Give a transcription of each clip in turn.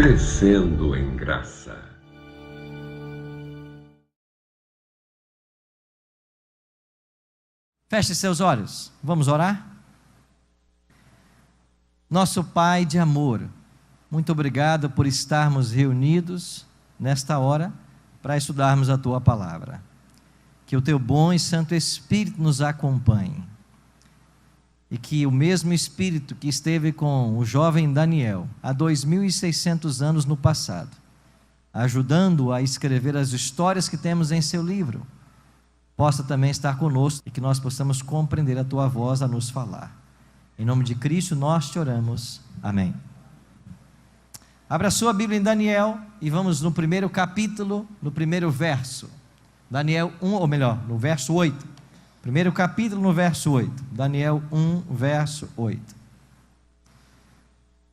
Crescendo em Graça. Feche seus olhos, vamos orar? Nosso Pai de amor, muito obrigado por estarmos reunidos nesta hora para estudarmos a Tua Palavra. Que o Teu bom e Santo Espírito nos acompanhe. E que o mesmo Espírito que esteve com o jovem Daniel há 2.600 anos no passado, ajudando-o a escrever as histórias que temos em seu livro, possa também estar conosco e que nós possamos compreender a Tua voz a nos falar. Em nome de Cristo nós te oramos. Amém. Abra a sua Bíblia em Daniel e vamos no primeiro capítulo, no primeiro verso. Daniel 1, ou melhor, no verso 8. Primeiro capítulo, no verso 8. Daniel 1, verso 8.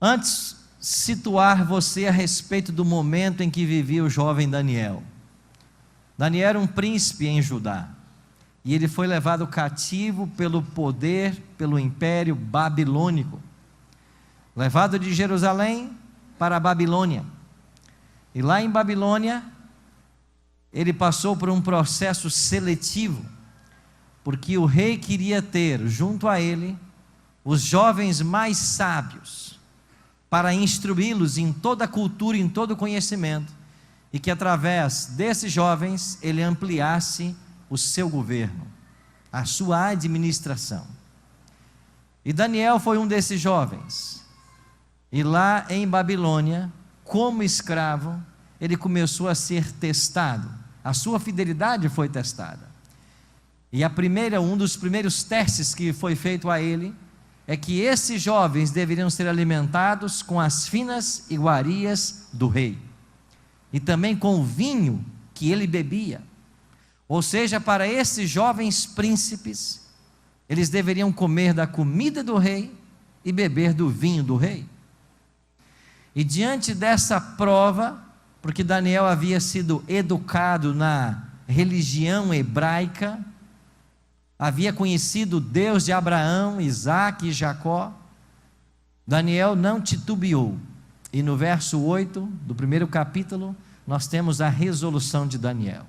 Antes, situar você a respeito do momento em que vivia o jovem Daniel. Daniel era um príncipe em Judá. E ele foi levado cativo pelo poder, pelo império babilônico. Levado de Jerusalém para a Babilônia. E lá em Babilônia, ele passou por um processo seletivo, porque o rei queria ter junto a ele os jovens mais sábios, para instruí-los em toda a cultura, em todo o conhecimento, e que através desses jovens ele ampliasse o seu governo, a sua administração. E Daniel foi um desses jovens, e lá em Babilônia, como escravo, ele começou a ser testado, a sua fidelidade foi testada. E um dos primeiros testes que foi feito a ele, é que esses jovens deveriam ser alimentados com as finas iguarias do rei, e também com o vinho que ele bebia. Ou seja, para esses jovens príncipes, eles deveriam comer da comida do rei e beber do vinho do rei. E diante dessa prova, porque Daniel havia sido educado na religião hebraica, havia conhecido o Deus de Abraão, Isaque e Jacó, Daniel não titubeou. E no verso 8 do primeiro capítulo, nós temos a resolução de Daniel.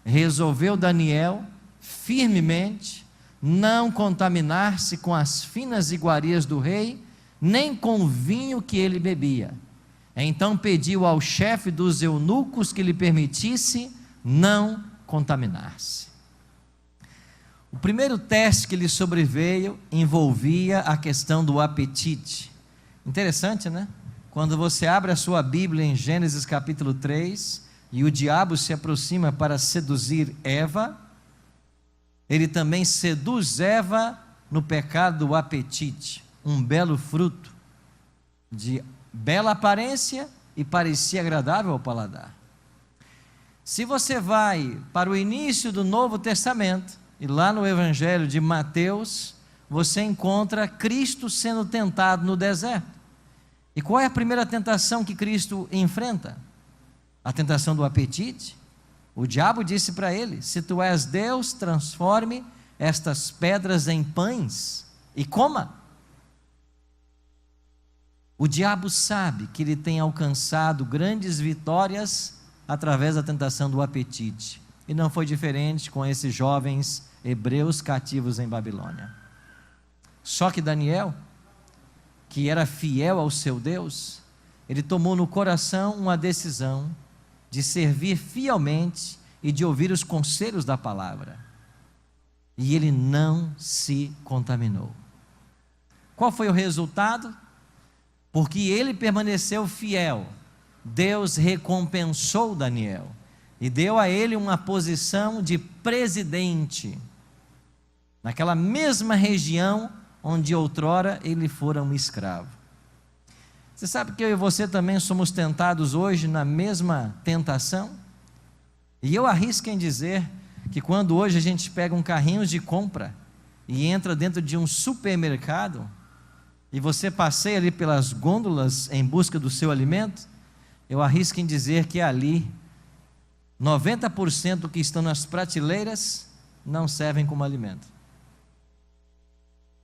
Resolveu Daniel firmemente não contaminar-se com as finas iguarias do rei, nem com o vinho que ele bebia. Então pediu ao chefe dos eunucos que lhe permitisse não contaminar-se. O primeiro teste que lhe sobreveio envolvia a questão do apetite. Interessante, né? Quando você abre a sua Bíblia em Gênesis capítulo 3, e o diabo se aproxima para seduzir Eva, ele também seduz Eva no pecado do apetite, um belo fruto, de bela aparência e parecia agradável ao paladar. Se você vai para o início do Novo Testamento, e lá no Evangelho de Mateus, você encontra Cristo sendo tentado no deserto. E qual é a primeira tentação que Cristo enfrenta? A tentação do apetite. O diabo disse para ele: se tu és Deus, transforme estas pedras em pães e coma. O diabo sabe que ele tem alcançado grandes vitórias através da tentação do apetite. E não foi diferente com esses jovens hebreus cativos em Babilônia. Só que Daniel, que era fiel ao seu Deus, ele tomou no coração uma decisão de servir fielmente e de ouvir os conselhos da palavra. E ele não se contaminou. Qual foi o resultado? Porque ele permaneceu fiel, Deus recompensou Daniel e deu a ele uma posição de presidente, naquela mesma região onde outrora ele fora um escravo. Você sabe que eu e você também somos tentados hoje na mesma tentação? E eu arrisco em dizer que quando hoje a gente pega um carrinho de compra e entra dentro de um supermercado, e você passeia ali pelas gôndolas em busca do seu alimento, eu arrisco em dizer que ali 90% do que estão nas prateleiras não servem como alimento.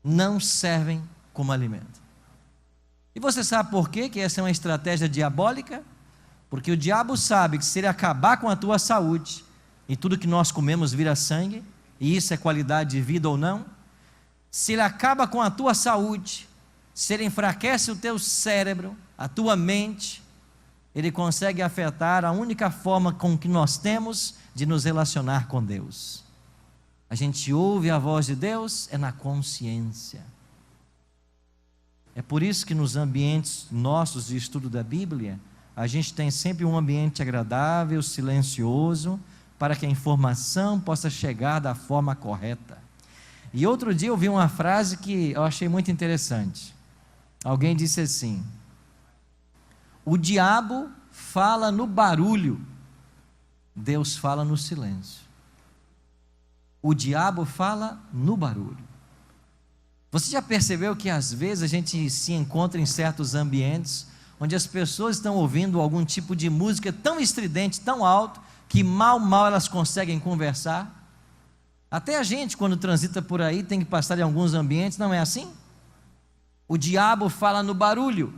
Não servem como alimento. E você sabe por quê que essa é uma estratégia diabólica? Porque o diabo sabe que se ele acabar com a tua saúde, e tudo que nós comemos vira sangue, e isso é qualidade de vida ou não, se ele acaba com a tua saúde, se ele enfraquece o teu cérebro, a tua mente, ele consegue afetar a única forma com que nós temos de nos relacionar com Deus. A gente ouve a voz de Deus é na consciência. É por isso que nos ambientes nossos de estudo da Bíblia, a gente tem sempre um ambiente agradável, silencioso, para que a informação possa chegar da forma correta. E outro dia eu vi uma frase que eu achei muito interessante. Alguém disse assim: o diabo fala no barulho, Deus fala no silêncio. O diabo fala no barulho. Você já percebeu que às vezes a gente se encontra em certos ambientes onde as pessoas estão ouvindo algum tipo de música tão estridente, tão alto, que mal elas conseguem conversar? Até a gente, quando transita por aí, tem que passar em alguns ambientes, não é assim? O diabo fala no barulho,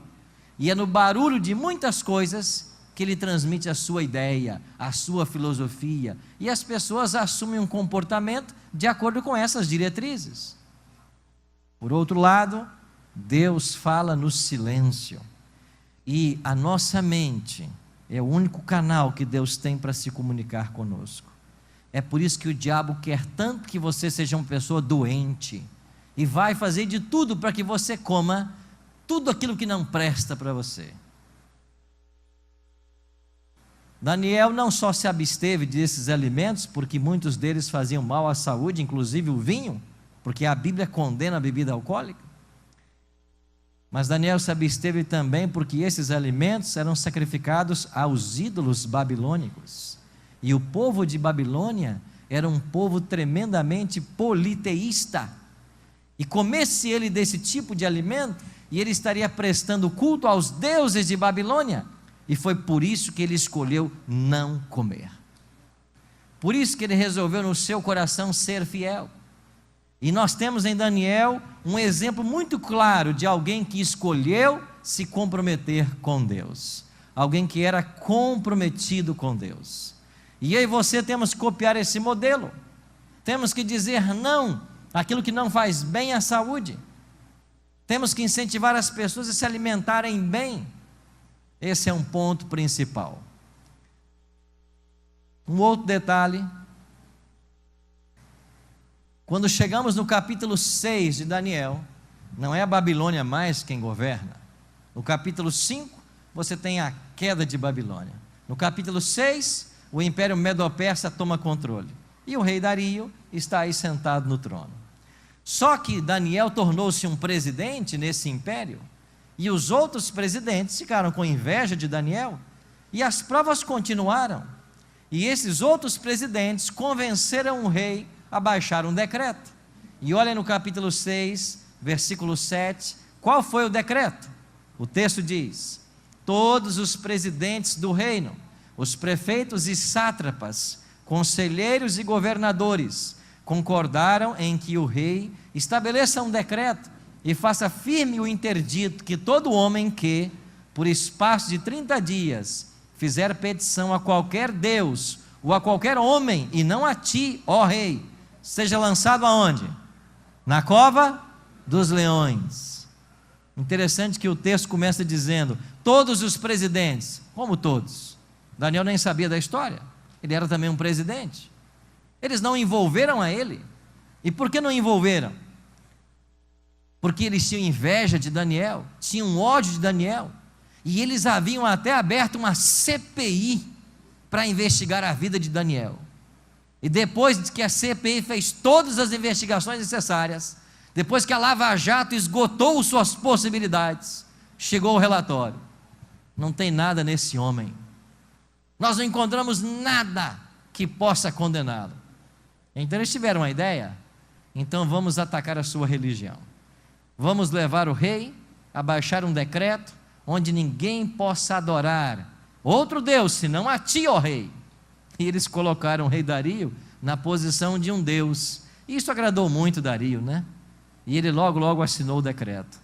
e é no barulho de muitas coisas que ele transmite a sua ideia, a sua filosofia, e as pessoas assumem um comportamento de acordo com essas diretrizes. Por outro lado, Deus fala no silêncio, e a nossa mente é o único canal que Deus tem para se comunicar conosco. É por isso que o diabo quer tanto que você seja uma pessoa doente, e vai fazer de tudo para que você coma tudo aquilo que não presta para você. Daniel não só se absteve desses alimentos, porque muitos deles faziam mal à saúde, inclusive o vinho, porque a Bíblia condena a bebida alcoólica. Mas Daniel se absteve também porque esses alimentos eram sacrificados aos ídolos babilônicos. E o povo de Babilônia era um povo tremendamente politeísta. E comesse ele desse tipo de alimento, e ele estaria prestando culto aos deuses de Babilônia. E foi por isso que ele escolheu não comer. Por isso que ele resolveu no seu coração ser fiel. E nós temos em Daniel um exemplo muito claro de alguém que escolheu se comprometer com Deus. Alguém que era comprometido com Deus. E eu e você temos que copiar esse modelo. Temos que dizer não àquilo que não faz bem à saúde. Temos que incentivar as pessoas a se alimentarem bem. Esse é um ponto principal. Um outro detalhe: quando chegamos no capítulo 6 de Daniel, não é a Babilônia mais quem governa. No capítulo 5, você tem a queda de Babilônia. No capítulo 6, o Império Medo-Persa toma controle. E o rei Dario está aí sentado no trono. Só que Daniel tornou-se um presidente nesse império, e os outros presidentes ficaram com inveja de Daniel, e as provas continuaram. E esses outros presidentes convenceram o rei a baixar um decreto. E olha no capítulo 6, versículo 7, qual foi o decreto? O texto diz: todos os presidentes do reino, os prefeitos e sátrapas, conselheiros e governadores, concordaram em que o rei estabeleça um decreto e faça firme o interdito que todo homem que, por espaço de 30 dias, fizer petição a qualquer Deus ou a qualquer homem, e não a ti, ó rei, seja lançado aonde? Na cova dos leões. Interessante que o texto começa dizendo: todos os presidentes. Como todos? Daniel nem sabia da história, ele era também um presidente. Eles não envolveram a ele. E por que não envolveram? Porque eles tinham inveja de Daniel, tinham ódio de Daniel, e eles haviam até aberto uma CPI para investigar a vida de Daniel. E depois que a CPI fez todas as investigações necessárias, depois que a Lava Jato esgotou suas possibilidades, chegou o relatório: não tem nada nesse homem, nós não encontramos nada que possa condená-lo. Então eles tiveram uma ideia: então vamos atacar a sua religião. Vamos levar o rei a baixar um decreto onde ninguém possa adorar outro Deus, senão a ti, ó rei. E eles colocaram o rei Dario na posição de um Deus. Isso agradou muito Dario, né? E ele logo assinou o decreto.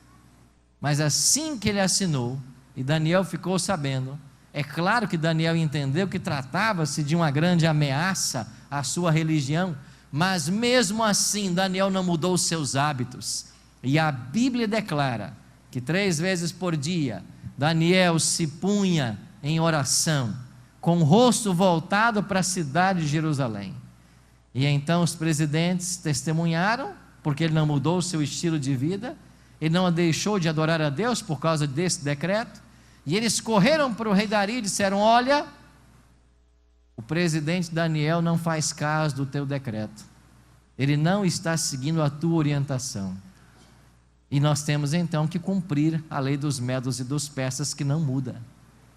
Mas assim que ele assinou, e Daniel ficou sabendo, é claro que Daniel entendeu que tratava-se de uma grande ameaça à sua religião, mas mesmo assim Daniel não mudou os seus hábitos. E a Bíblia declara que 3 vezes por dia Daniel se punha em oração, com o rosto voltado para a cidade de Jerusalém. E então os presidentes testemunharam, porque ele não mudou o seu estilo de vida, ele não deixou de adorar a Deus por causa desse decreto, e eles correram para o rei Dario e disseram: olha, o presidente Daniel não faz caso do teu decreto, ele não está seguindo a tua orientação, e nós temos então que cumprir a lei dos medos e dos persas, que não muda.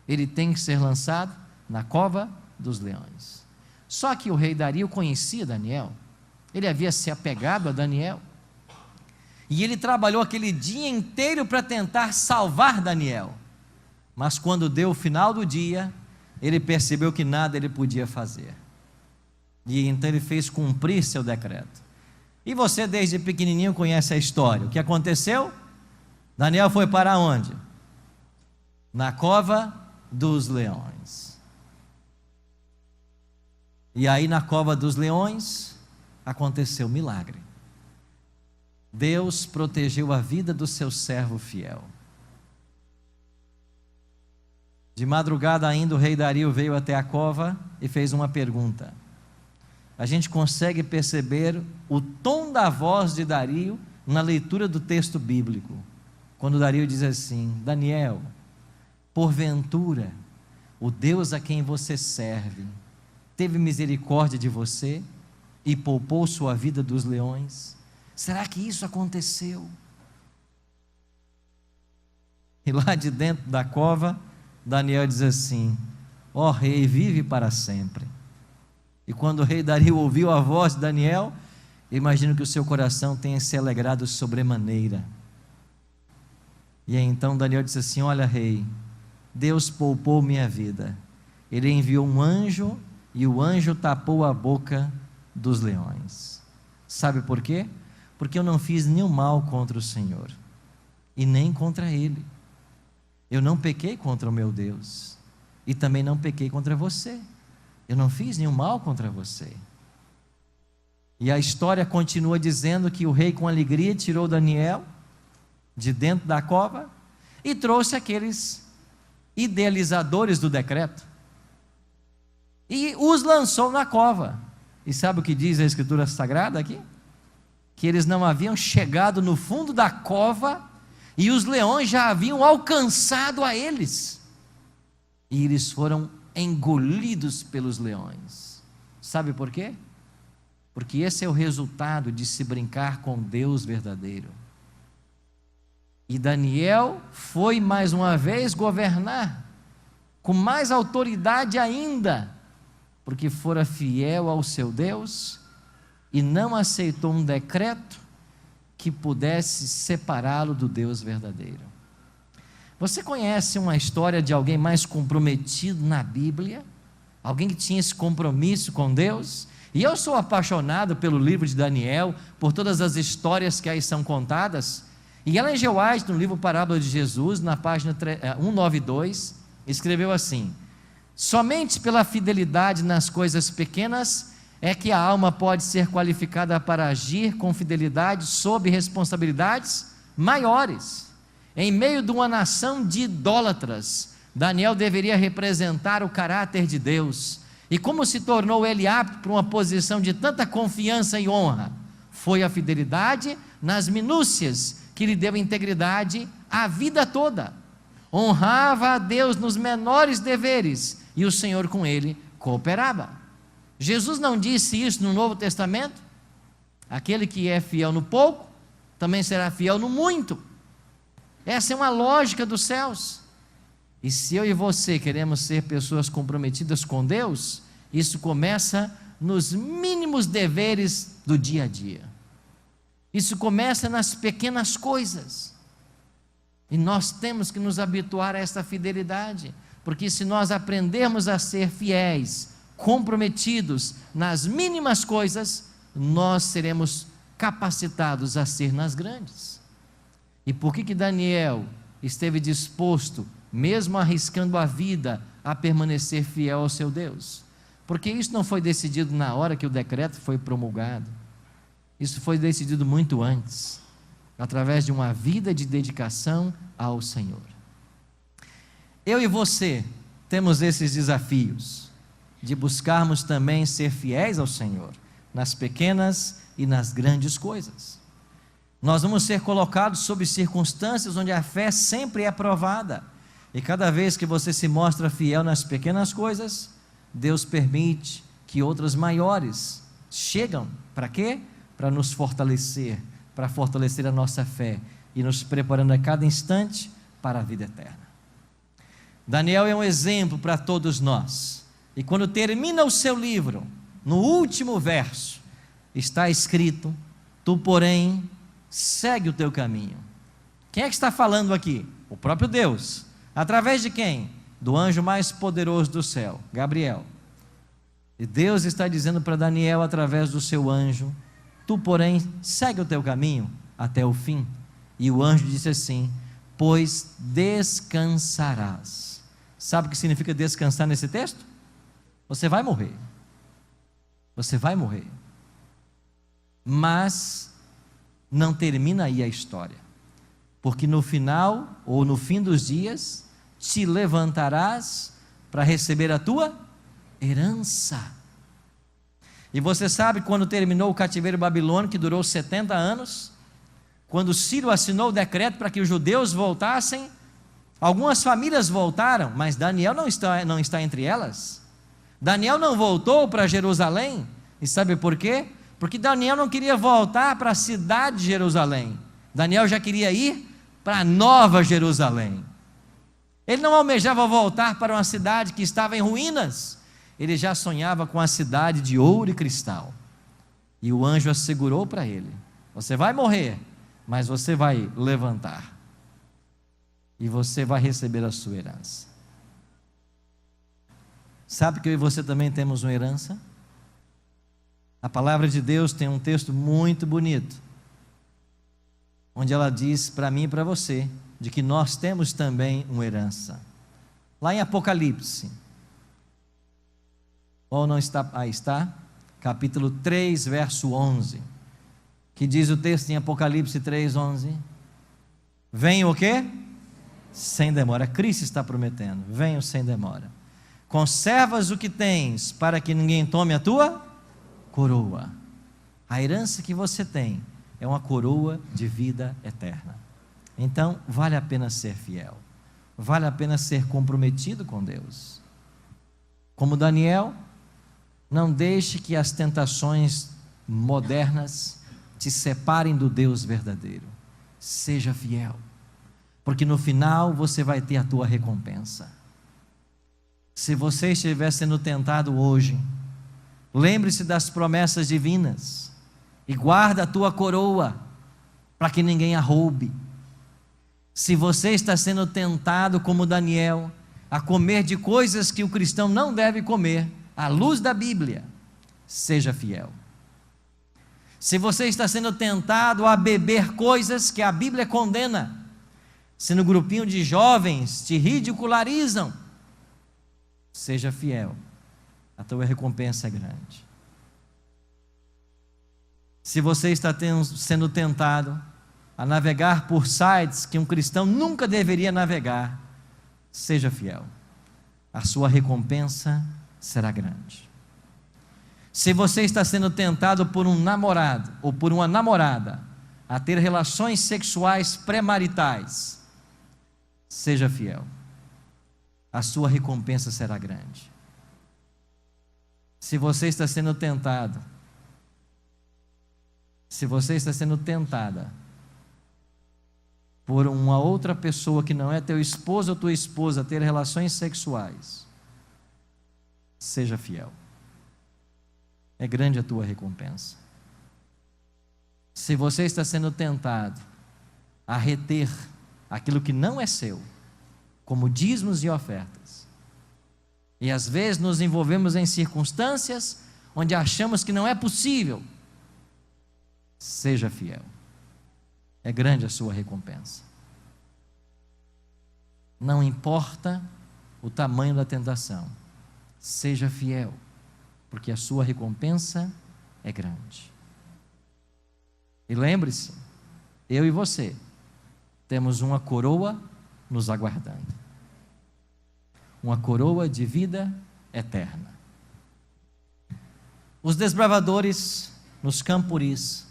Ele tem que ser lançado na cova dos leões. Só que o rei Dario conhecia Daniel, ele havia se apegado a Daniel, e ele trabalhou aquele dia inteiro para tentar salvar Daniel, mas quando deu o final do dia, ele percebeu que nada ele podia fazer, e então ele fez cumprir seu decreto. E você desde pequenininho conhece a história. O que aconteceu? Daniel foi para onde? Na cova dos leões. E aí na cova dos leões aconteceu um milagre. Deus protegeu a vida do seu servo fiel. De madrugada ainda o rei Dario veio até a cova e fez uma pergunta. A gente consegue perceber o tom da voz de Dario na leitura do texto bíblico, quando Dario diz assim: Daniel, porventura o Deus a quem você serve teve misericórdia de você e poupou sua vida dos leões? Será que isso aconteceu? E lá de dentro da cova, Daniel diz assim: ó rei, vive para sempre. E quando o rei Dario ouviu a voz de Daniel, eu imagino que o seu coração tenha se alegrado sobremaneira. E aí então Daniel disse assim: olha rei, Deus poupou minha vida, Ele enviou um anjo, e o anjo tapou a boca dos leões. Sabe por quê? Porque eu não fiz nenhum mal contra o Senhor, e nem contra Ele. Eu não pequei contra o meu Deus, e também não pequei contra você. Eu não fiz nenhum mal contra você. E a história continua dizendo que o rei com alegria tirou Daniel de dentro da cova e trouxe aqueles idealizadores do decreto e os lançou na cova. E sabe o que diz a Escritura Sagrada aqui? Que eles não haviam chegado no fundo da cova e os leões já haviam alcançado a eles, e eles foram engolidos pelos leões. Sabe por quê? Porque esse é o resultado de se brincar com Deus verdadeiro. E Daniel foi mais uma vez governar com mais autoridade ainda, porque fora fiel ao seu Deus e não aceitou um decreto que pudesse separá-lo do Deus verdadeiro. Você conhece uma história de alguém mais comprometido na Bíblia? Alguém que tinha esse compromisso com Deus? E eu sou apaixonado pelo livro de Daniel, por todas as histórias que aí são contadas. E Ellen G. White, no livro Parábola de Jesus, na página 192, escreveu assim: somente pela fidelidade nas coisas pequenas é que a alma pode ser qualificada para agir com fidelidade sob responsabilidades maiores. Em meio de uma nação de idólatras, Daniel deveria representar o caráter de Deus. E como se tornou ele apto para uma posição de tanta confiança e honra? Foi a fidelidade nas minúcias que lhe deu integridade a vida toda. Honrava a Deus nos menores deveres e o Senhor com ele cooperava. Jesus não disse isso no Novo Testamento? Aquele que é fiel no pouco, também será fiel no muito. Essa é uma lógica dos céus. E se eu e você queremos ser pessoas comprometidas com Deus, isso começa nos mínimos deveres do dia a dia. Isso começa nas pequenas coisas. E nós temos que nos habituar a essa fidelidade, porque se nós aprendermos a ser fiéis, comprometidos nas mínimas coisas, nós seremos capacitados a ser nas grandes. E por que Daniel esteve disposto, mesmo arriscando a vida, a permanecer fiel ao seu Deus? Porque isso não foi decidido na hora que o decreto foi promulgado. Isso foi decidido muito antes, através de uma vida de dedicação ao Senhor. Eu e você temos esses desafios de buscarmos também ser fiéis ao Senhor, nas pequenas e nas grandes coisas. Nós vamos ser colocados sob circunstâncias onde a fé sempre é provada, e cada vez que você se mostra fiel nas pequenas coisas, Deus permite que outras maiores chegam. Para quê? Para nos fortalecer, para fortalecer a nossa fé e nos preparando a cada instante para a vida eterna. Daniel é um exemplo para todos nós, e quando termina o seu livro, no último verso, está escrito: tu, porém, segue o teu caminho. Quem é que está falando aqui? O próprio Deus. Através de quem? Do anjo mais poderoso do céu, Gabriel. E Deus está dizendo para Daniel, através do seu anjo: tu, porém, segue o teu caminho até o fim. E o anjo disse assim: pois descansarás. Sabe o que significa descansar nesse texto? Você vai morrer. Você vai morrer. Mas não termina aí a história, porque no final, ou no fim dos dias, te levantarás para receber a tua herança. E você sabe quando terminou o cativeiro babilônico, que durou 70 anos, quando Ciro assinou o decreto para que os judeus voltassem, algumas famílias voltaram, mas Daniel não está entre elas. Daniel não voltou para Jerusalém, e sabe por quê? Porque Daniel não queria voltar para a cidade de Jerusalém, Daniel já queria ir para a Nova Jerusalém. Ele não almejava voltar para uma cidade que estava em ruínas, ele já sonhava com a cidade de ouro e cristal. E o anjo assegurou para ele: você vai morrer, mas você vai levantar, e você vai receber a sua herança. Sabe que eu e você também temos uma herança? A palavra de Deus tem um texto muito bonito, onde ela diz para mim e para você, de que nós temos também uma herança. Lá em Apocalipse, ou não está? Aí está, capítulo 3, verso 11, que diz o texto em Apocalipse 3, 11: venho o quê? Sem demora. Cristo está prometendo: venho sem demora. Conservas o que tens, para que ninguém tome a tua coroa. A herança que você tem é uma coroa de vida eterna. Então, vale a pena ser fiel, vale a pena ser comprometido com Deus. Como Daniel, não deixe que as tentações modernas te separem do Deus verdadeiro. Seja fiel, porque no final você vai ter a tua recompensa. Se você estiver sendo tentado hoje, lembre-se das promessas divinas e guarda a tua coroa, para que ninguém a roube. Se você está sendo tentado como Daniel, a comer de coisas que o cristão não deve comer, à luz da Bíblia, seja fiel. Se você está sendo tentado a beber coisas que a Bíblia condena, se no grupinho de jovens te ridicularizam, seja fiel, a tua recompensa é grande. Se você está sendo tentado a navegar por sites que um cristão nunca deveria navegar, seja fiel, a sua recompensa será grande. Se você está sendo tentado por um namorado ou por uma namorada a ter relações sexuais pré-maritais, seja fiel, a sua recompensa será grande. Se você está sendo tentado, se você está sendo tentada por uma outra pessoa que não é teu esposo ou tua esposa a ter relações sexuais, seja fiel, é grande a tua recompensa. Se você está sendo tentado a reter aquilo que não é seu, como dízimos e ofertas, e às vezes nos envolvemos em circunstâncias onde achamos que não é possível, seja fiel, é grande a sua recompensa. Não importa o tamanho da tentação, seja fiel, porque a sua recompensa é grande. E lembre-se, eu e você temos uma coroa nos aguardando, uma coroa de vida eterna. Os desbravadores nos campuris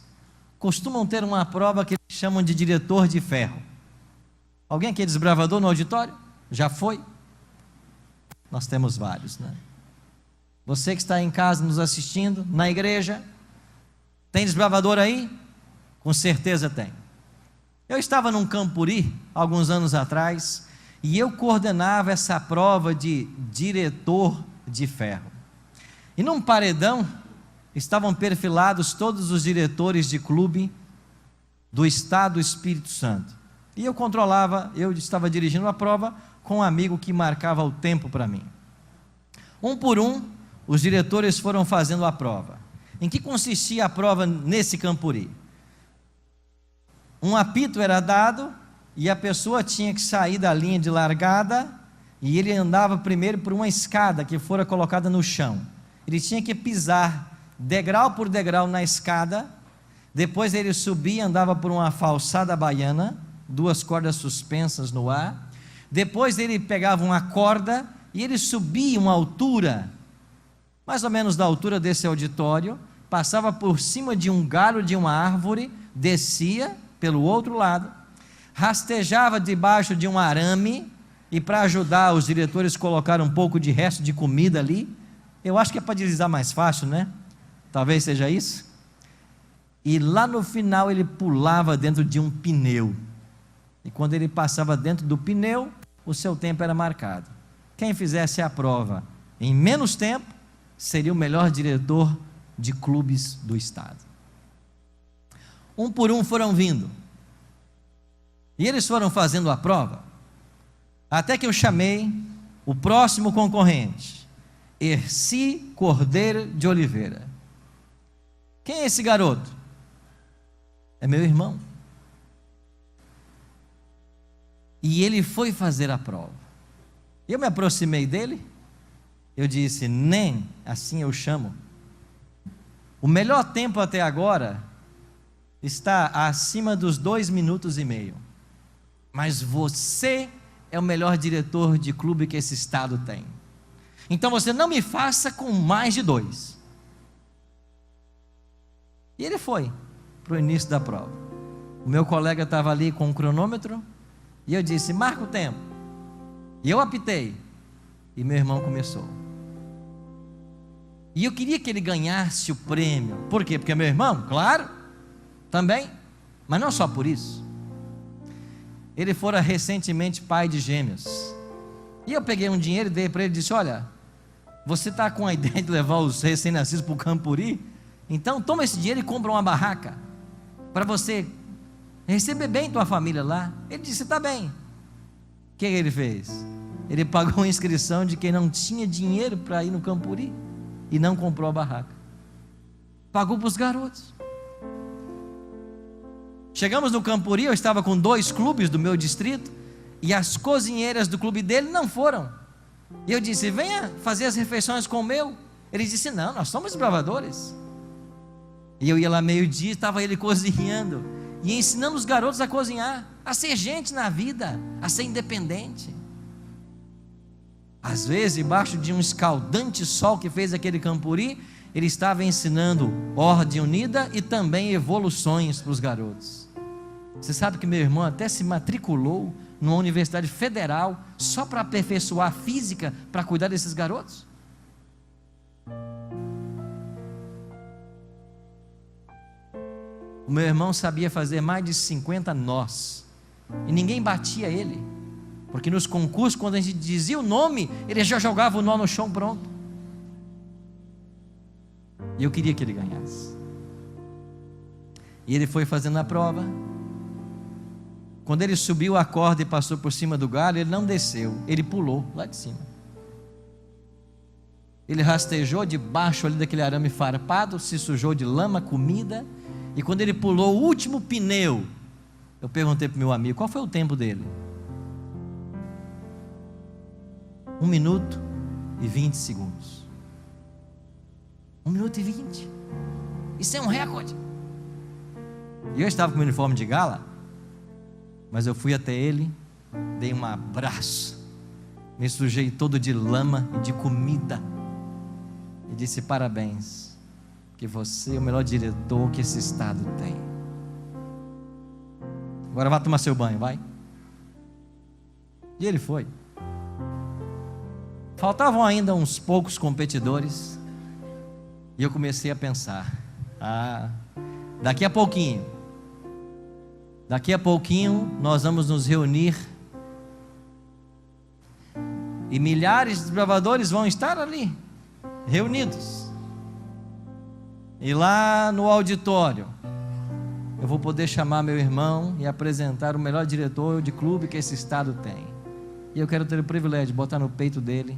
costumam ter uma prova que eles chamam de diretor de ferro. Alguém aqui é desbravador no auditório? Já foi? Nós temos vários, né? Você que está em casa nos assistindo, na igreja, tem desbravador aí? Com certeza tem. Eu estava num campuri, alguns anos atrás, e eu coordenava essa prova de diretor de ferro. E num paredão, estavam perfilados todos os diretores de clube do estado do Espírito Santo. E eu estava dirigindo a prova com um amigo que marcava o tempo para mim. Um por um, os diretores foram fazendo a prova. Em que consistia a prova nesse campuri? Um apito era dado e a pessoa tinha que sair da linha de largada e ele andava primeiro por uma escada que fora colocada no chão. Ele tinha que pisar degrau por degrau na escada, depois ele subia, andava por uma falsada baiana, 2 cordas suspensas no ar, depois ele pegava uma corda e ele subia uma altura, mais ou menos da altura desse auditório, passava por cima de um galho de uma árvore, descia pelo outro lado, rastejava debaixo de um arame, e para ajudar os diretores colocaram um pouco de resto de comida ali. Eu acho que é para deslizar mais fácil, né? Talvez seja isso. E lá no final ele pulava dentro de um pneu, e quando ele passava dentro do pneu, o seu tempo era marcado. Quem fizesse a prova em menos tempo seria o melhor diretor de clubes do estado. Um por um foram vindo, e eles foram fazendo a prova, até que eu chamei o próximo concorrente, Erci Cordeiro de Oliveira. Quem é esse garoto? É meu irmão. E ele foi fazer a prova. Eu me aproximei dele, eu disse: nem assim eu chamo. O melhor tempo até agora está acima dos 2 minutos e meio. Mas você é o melhor diretor de clube que esse estado tem. Então você não me faça com mais de 2. E ele foi para o início da prova. O meu colega estava ali com um cronômetro, e eu disse: marca o tempo. E eu apitei, e meu irmão começou. E eu queria que ele ganhasse o prêmio. Por quê? Porque meu irmão, claro, também, mas não só por isso. Ele fora recentemente pai de gêmeos, e eu peguei um dinheiro e dei para ele e disse: olha, você está com a ideia de levar os recém-nascidos para o campuri? Então toma esse dinheiro e compra uma barraca, para você receber bem tua família lá. Ele disse: está bem. O que ele fez? Ele pagou a inscrição de quem não tinha dinheiro para ir no campuri, e não comprou a barraca. Pagou para os garotos. Chegamos no campuri, eu estava com 2 clubes do meu distrito, e as cozinheiras do clube dele não foram. E eu disse: venha fazer as refeições com o meu. Ele disse: não, nós somos bravadores. E eu ia lá meio-dia, estava ele cozinhando, e ensinando os garotos a cozinhar, a ser gente na vida, a ser independente. Às vezes, debaixo de um escaldante sol que fez aquele campuri, ele estava ensinando ordem unida e também evoluções para os garotos. Você sabe que meu irmão até se matriculou numa universidade federal só para aperfeiçoar a física, para cuidar desses garotos? O meu irmão sabia fazer mais de 50 nós, e ninguém batia ele, porque nos concursos, quando a gente dizia o nome, ele já jogava o nó no chão pronto. E eu queria que ele ganhasse. E ele foi fazendo a prova. Quando ele subiu a corda e passou por cima do galho, ele não desceu, ele pulou lá de cima. Ele rastejou debaixo ali daquele arame farpado, se sujou de lama, comida, e quando ele pulou o último pneu, Eu perguntei para o meu amigo, qual foi o tempo dele? 1 minuto e 20 segundos. 1 minuto e 20. Isso é um recorde. E eu estava com o uniforme de gala, mas eu fui até ele, dei um abraço, me sujei todo de lama e de comida, e disse: parabéns, que você é o melhor diretor que esse estado tem. Agora vá tomar seu banho, vai. E ele foi. Faltavam ainda uns poucos competidores, e eu comecei a pensar: daqui a pouquinho nós vamos nos reunir, e milhares de desbravadores vão estar ali, reunidos, e lá no auditório eu vou poder chamar meu irmão e apresentar o melhor diretor de clube que esse estado tem, e eu quero ter o privilégio de botar no peito dele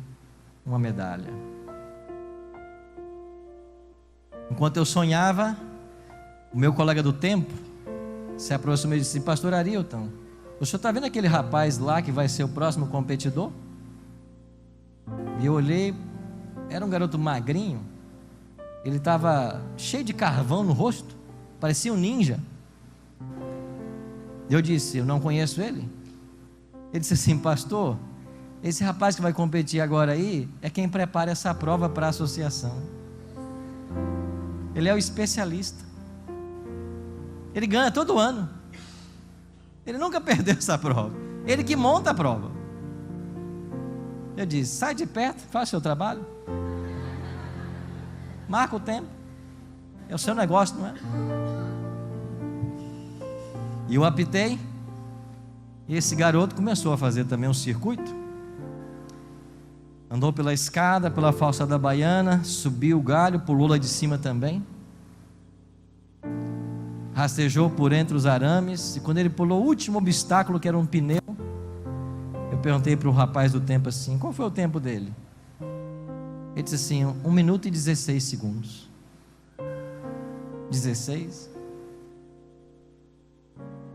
uma medalha. Enquanto eu sonhava, o meu colega do tempo se aproximou e disse: pastor Arilton, o senhor está vendo aquele rapaz lá que vai ser o próximo competidor? E eu olhei, era um garoto magrinho, ele estava cheio de carvão no rosto, parecia um ninja. Eu disse: eu não conheço ele. Ele disse assim: pastor, esse rapaz que vai competir agora aí é quem prepara essa prova para a associação. Ele é o especialista. Ele ganha todo ano. Ele nunca perdeu essa prova. Ele que monta a prova. Eu disse: sai de perto, faz o seu trabalho, marca o tempo, é o seu negócio, não é? E eu apitei, e esse garoto começou a fazer também um circuito. Andou pela escada, pela falsa da Baiana, subiu o galho, pulou lá de cima também, rastejou por entre os arames, e quando ele pulou o último obstáculo, que era um pneu, eu perguntei para o rapaz do tempo assim: qual foi o tempo dele? Ele disse assim: 1 minuto e 16 segundos. 16?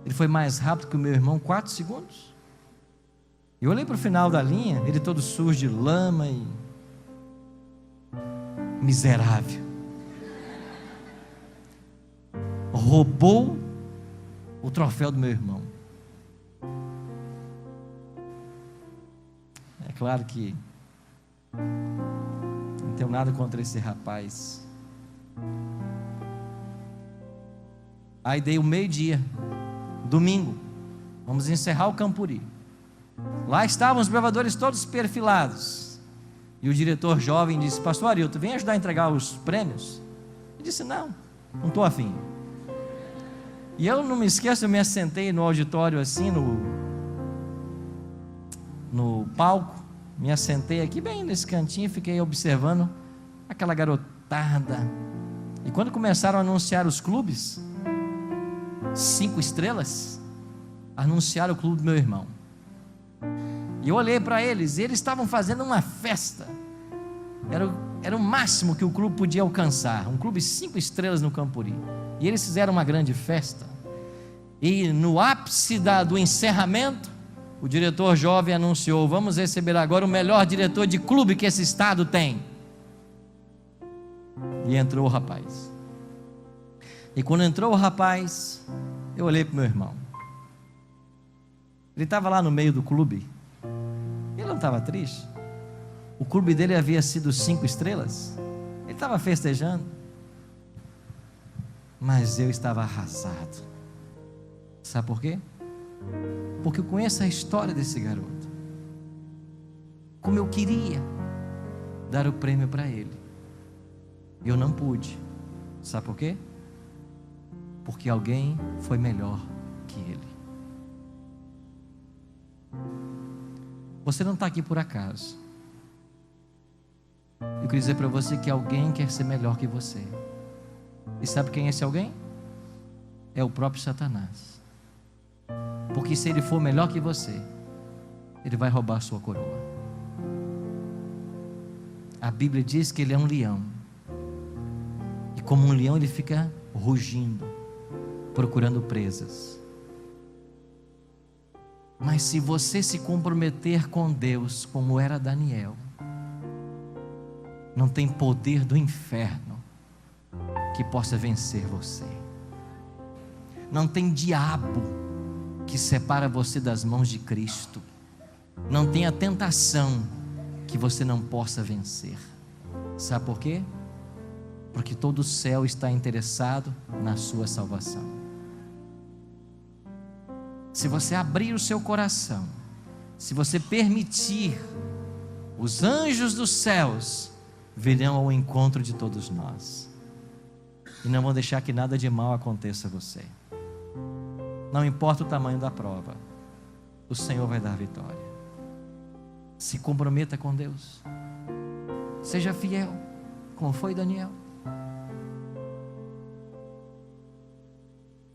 Ele foi mais rápido que o meu irmão, 4 segundos. E eu olhei para o final da linha, ele todo sujo de lama e miserável. Roubou o troféu do meu irmão. É claro que não tenho nada contra esse rapaz. Aí dei o meio-dia, domingo, vamos encerrar o Campuri. Lá estavam os bravadores todos perfilados, e o diretor jovem disse: pastor Arilton, vem ajudar a entregar os prêmios? Eu disse: não estou afim. E eu não me esqueço, eu me assentei no auditório assim, no palco, me assentei aqui bem nesse cantinho e fiquei observando aquela garotada. E quando começaram a anunciar os clubes, 5 estrelas, anunciaram o clube do meu irmão. E eu olhei para eles, e eles estavam fazendo uma festa. Era o máximo que o clube podia alcançar, um clube 5 estrelas no Campuri. E eles fizeram uma grande festa, e no ápice do encerramento, o diretor jovem anunciou: vamos receber agora o melhor diretor de clube que esse estado tem. E entrou o rapaz. E quando entrou o rapaz, eu olhei para o meu irmão. Ele estava lá no meio do clube. Ele não estava triste. O clube dele havia sido 5 estrelas. Ele estava festejando. Mas eu estava arrasado. Sabe por quê? Porque eu conheço a história desse garoto. Como eu queria dar o prêmio para ele, eu não pude. Sabe por quê? Porque alguém foi melhor que ele. Você não está aqui por acaso. Eu queria dizer para você que alguém quer ser melhor que você. E sabe quem é esse alguém? É o próprio Satanás. Porque se ele for melhor que você, ele vai roubar a sua coroa. A Bíblia diz que ele é um leão. E como um leão ele fica rugindo, procurando presas. Mas se você se comprometer com Deus, como era Daniel, não tem poder do inferno que possa vencer você. Não tem diabo que separa você das mãos de Cristo. Não tem a tentação que você não possa vencer. Sabe por quê? Porque todo o céu está interessado na sua salvação. Se você abrir o seu coração, se você permitir, os anjos dos céus virão ao encontro de todos nós e não vão deixar que nada de mal aconteça a você. Não importa o tamanho da prova, o Senhor vai dar vitória. Se comprometa com Deus, seja fiel, como foi Daniel.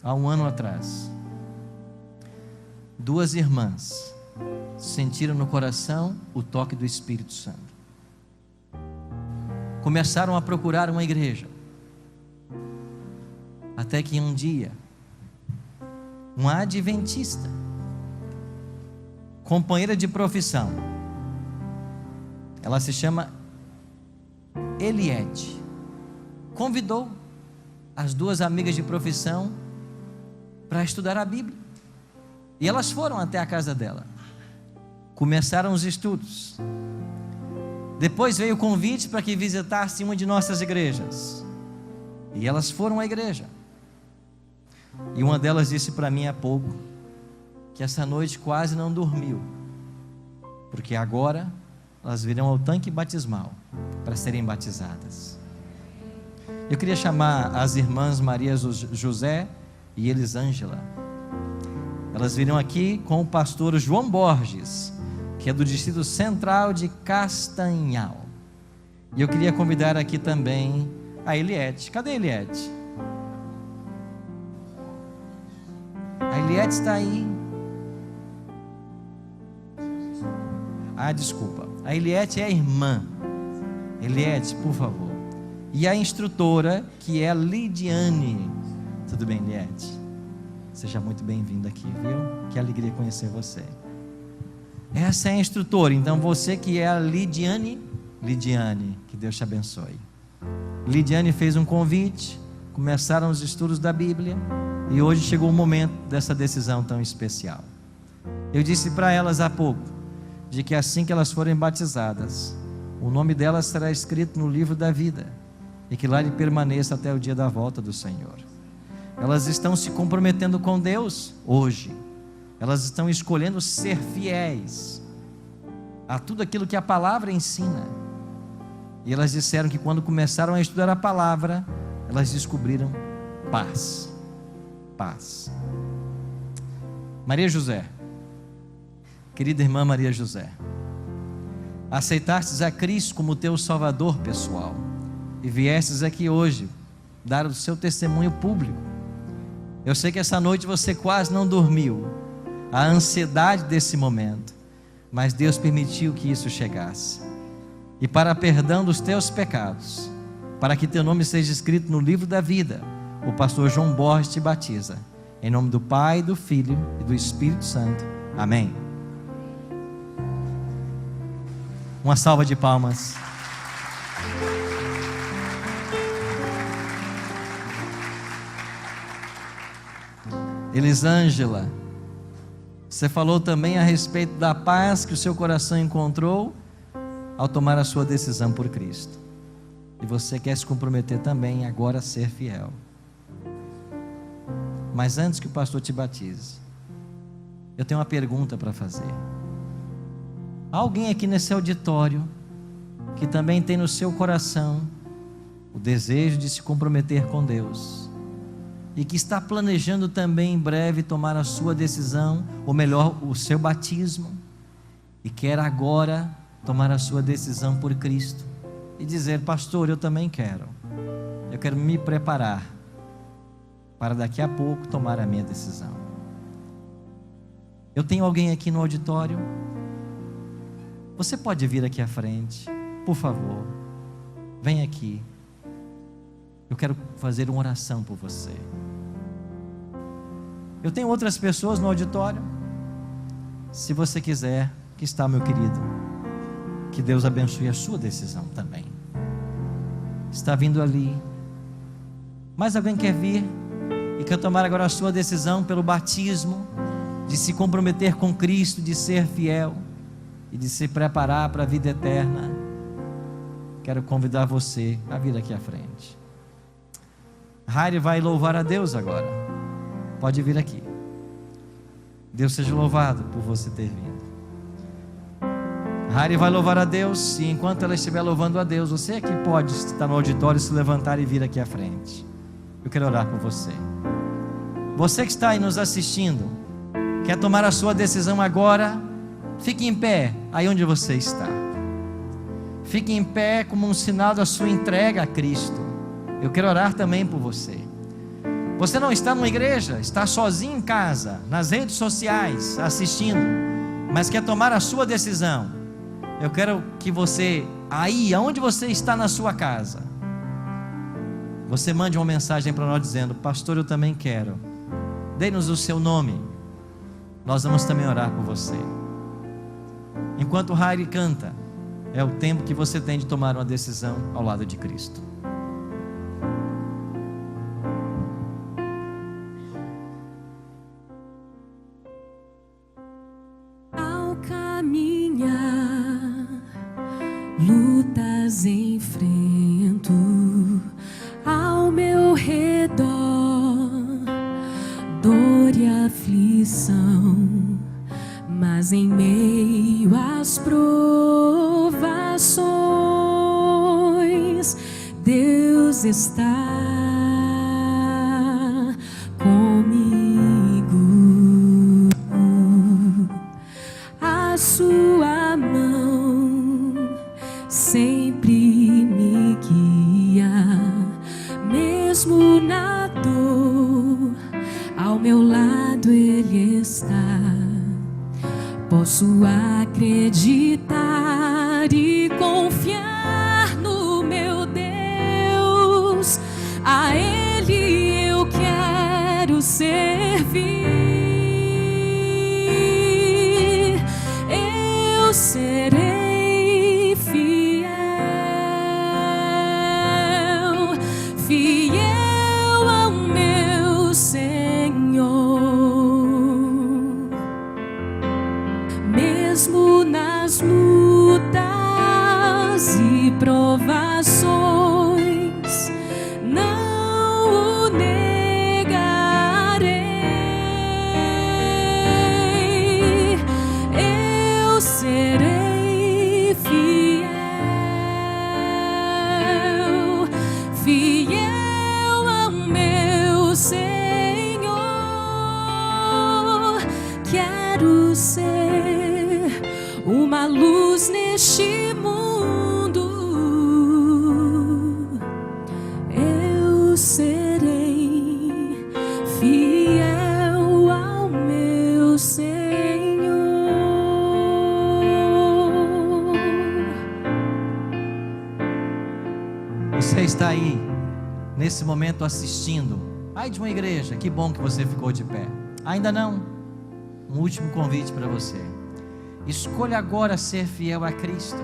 Há um ano atrás, 2 irmãs sentiram no coração o toque do Espírito Santo. Começaram a procurar uma igreja, até que um dia, um adventista, companheira de profissão, ela se chama Eliette, convidou as 2 amigas de profissão para estudar a Bíblia. E elas foram até a casa dela, começaram os estudos. Depois veio o convite para que visitasse uma de nossas igrejas, e elas foram à igreja. E uma delas disse para mim há pouco que essa noite quase não dormiu, porque agora elas virão ao tanque batismal para serem batizadas. Eu queria chamar as irmãs Maria José e Elisângela. Elas virão aqui com o pastor João Borges, que é do Distrito Central de Castanhal. E eu queria convidar aqui também a Eliette. Cadê a Eliette? A Eliette está aí. Desculpa. A Eliette é a irmã. Eliette, por favor. E a instrutora, que é a Lidiane. Tudo bem, Eliette? Seja muito bem-vinda aqui, viu? Que alegria conhecer você. Essa é a instrutora. Então você que é a Lidiane, que Deus te abençoe. Lidiane fez um convite, começaram os estudos da Bíblia, e hoje chegou o momento dessa decisão tão especial. Eu disse para elas há pouco, de que assim que elas forem batizadas, o nome delas será escrito no livro da vida, e que lá ele permaneça até o dia da volta do Senhor. Elas estão se comprometendo com Deus hoje. Elas estão escolhendo ser fiéis a tudo aquilo que a palavra ensina. E elas disseram que quando começaram a estudar a palavra, elas descobriram paz. Paz. Maria José, querida irmã Maria José, aceitastes a Cristo como teu Salvador pessoal e viestes aqui hoje dar o seu testemunho público. Eu sei que essa noite você quase não dormiu, a ansiedade desse momento, mas Deus permitiu que isso chegasse. E para perdão dos teus pecados, para que teu nome seja escrito no livro da vida, o pastor João Borges te batiza. Em nome do Pai, do Filho e do Espírito Santo. Amém. Uma salva de palmas. Elisângela, você falou também a respeito da paz que o seu coração encontrou ao tomar a sua decisão por Cristo. E você quer se comprometer também agora a ser fiel. Mas antes que o pastor te batize, eu tenho uma pergunta para fazer. Há alguém aqui nesse auditório que também tem no seu coração o desejo de se comprometer com Deus e que está planejando também em breve tomar a sua decisão, ou melhor, o seu batismo, e quer agora tomar a sua decisão por Cristo e dizer: pastor, eu também quero, eu quero me preparar para daqui a pouco tomar a minha decisão. Eu tenho alguém aqui no auditório? Você pode vir aqui à frente, por favor, vem aqui. Eu quero fazer uma oração por você. Eu tenho outras pessoas no auditório. Se você quiser, aqui está, meu querido. Que Deus abençoe a sua decisão também. Está vindo ali. Mais alguém quer vir e quer tomar agora a sua decisão pelo batismo, de se comprometer com Cristo, de ser fiel e de se preparar para a vida eterna? Quero convidar você a vir aqui à frente. Raire vai louvar a Deus agora. Pode vir aqui. Deus seja louvado por você ter vindo. Raire vai louvar a Deus, e enquanto ela estiver louvando a Deus, você aqui pode estar no auditório, se levantar e vir aqui à frente. Eu quero orar por você. Você que está aí nos assistindo, quer tomar a sua decisão agora? Fique em pé, aí onde você está. Fique em pé como um sinal da sua entrega a Cristo. Eu quero orar também por você. Você não está numa igreja, está sozinho em casa, nas redes sociais, assistindo, mas quer tomar a sua decisão. Eu quero que você, aí, aonde você está na sua casa, você mande uma mensagem para nós dizendo: pastor, eu também quero. Dê-nos o seu nome. Nós vamos também orar por você. Enquanto o Raire canta, é o tempo que você tem de tomar uma decisão ao lado de Cristo. Ao caminhar, lutas enfrento ao meu redor, dor e aflição, mas em meio às provações, Deus está comigo. A sua mão sempre me guia, mesmo na dor, ao meu lado Ele está. Posso acreditar e confiar no meu Deus. A Ele eu quero servir. Eu serei fiel, fiel ao meu Senhor. Mesmo nas lutas e provações, não o negarei. Eu serei fiel, fiel ao meu Senhor. Quero ser uma luz neste mundo. Eu serei fiel ao meu Senhor. Você está aí, nesse momento assistindo, aí de uma igreja, que bom que você ficou de pé. Ainda não? Um último convite para você. Escolha agora ser fiel a Cristo.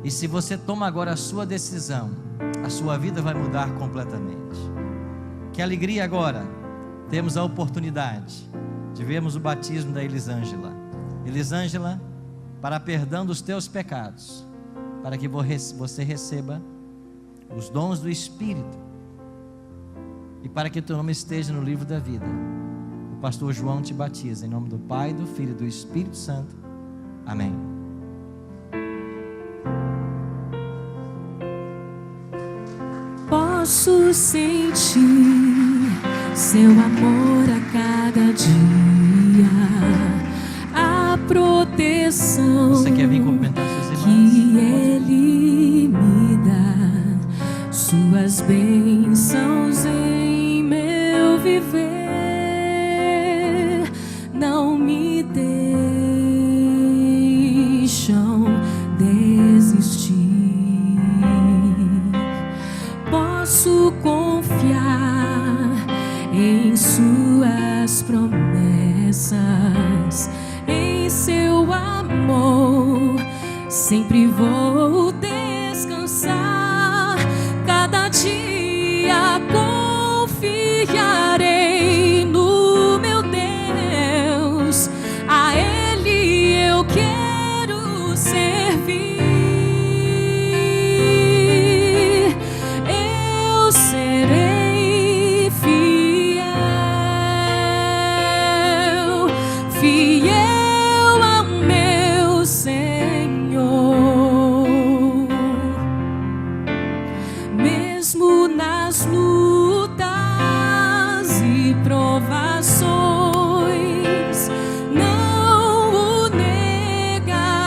E se você toma agora a sua decisão, a sua vida vai mudar completamente. Que alegria agora. Temos a oportunidade de vermos o batismo da Elisângela. Elisângela, para perdão dos teus pecados, para que você receba os dons do Espírito e para que teu nome esteja no livro da vida. O pastor João te batiza em nome do Pai, do Filho e do Espírito Santo. Amém. Posso sentir seu amor a cada dia, a proteção Você quer vir cumprimentar seus que irmãos? Ele me dá, suas bênçãos em meu viver. Não me deixam desistir. Posso confiar em suas promessas, em em seu amor. Sempre vou descansar, cada dia confiarei no meu Deus. A Ele eu quero servir. Eu serei fiel, fiel ao meu Senhor. Mesmo nas lutas e provações, não o negarei.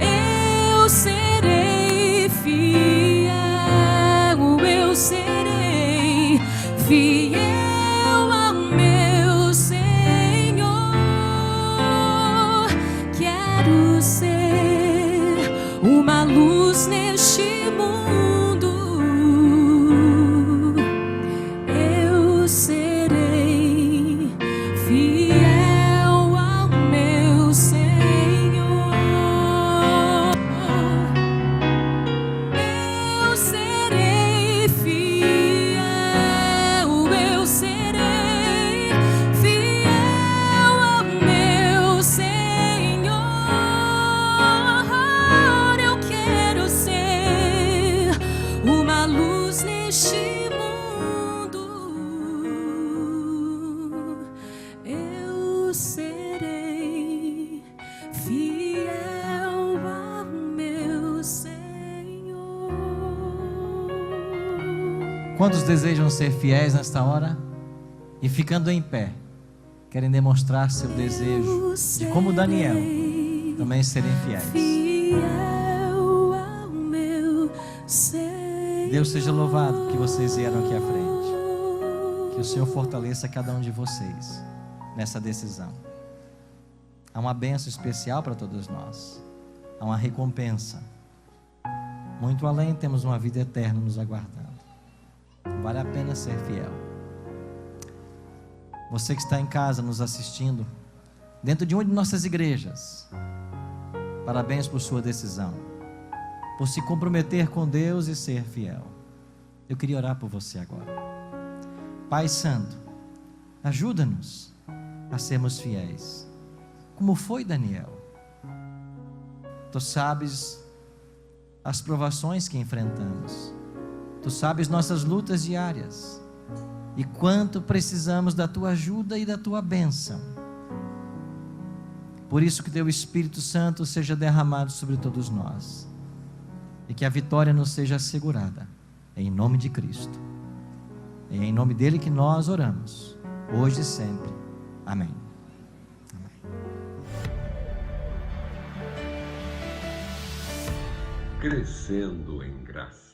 Eu serei fiel, eu serei fiel ao meu Senhor. Quero ser uma luz neste mundo. Eu serei fiel ao meu Senhor. Eu serei fiel, eu serei fiel ao meu Senhor. Eu quero ser uma luz neste mundo. Eu serei fiel ao meu Senhor. Quantos desejam ser fiéis nesta hora? E ficando em pé, querem demonstrar seu desejo de, como Daniel, também serem fiéis. Fiel ao meu Senhor. Deus seja louvado que vocês vieram aqui à frente. Que o Senhor fortaleça cada um de vocês nessa decisão. Há uma bênção especial para todos nós. Há uma recompensa. Muito além, temos uma vida eterna nos aguardando. Vale a pena ser fiel. Você que está em casa nos assistindo, dentro de uma de nossas igrejas, parabéns por sua decisão, por se comprometer com Deus e ser fiel. Eu queria orar por você agora. Pai Santo, ajuda-nos a sermos fiéis, como foi Daniel. Tu sabes as provações que enfrentamos, Tu sabes nossas lutas diárias, e quanto precisamos da Tua ajuda e da Tua bênção. Por isso que Teu Espírito Santo seja derramado sobre todos nós, e que a vitória nos seja assegurada, em nome de Cristo. É em nome dele que nós oramos, hoje e sempre. Amém. Crescendo em graça.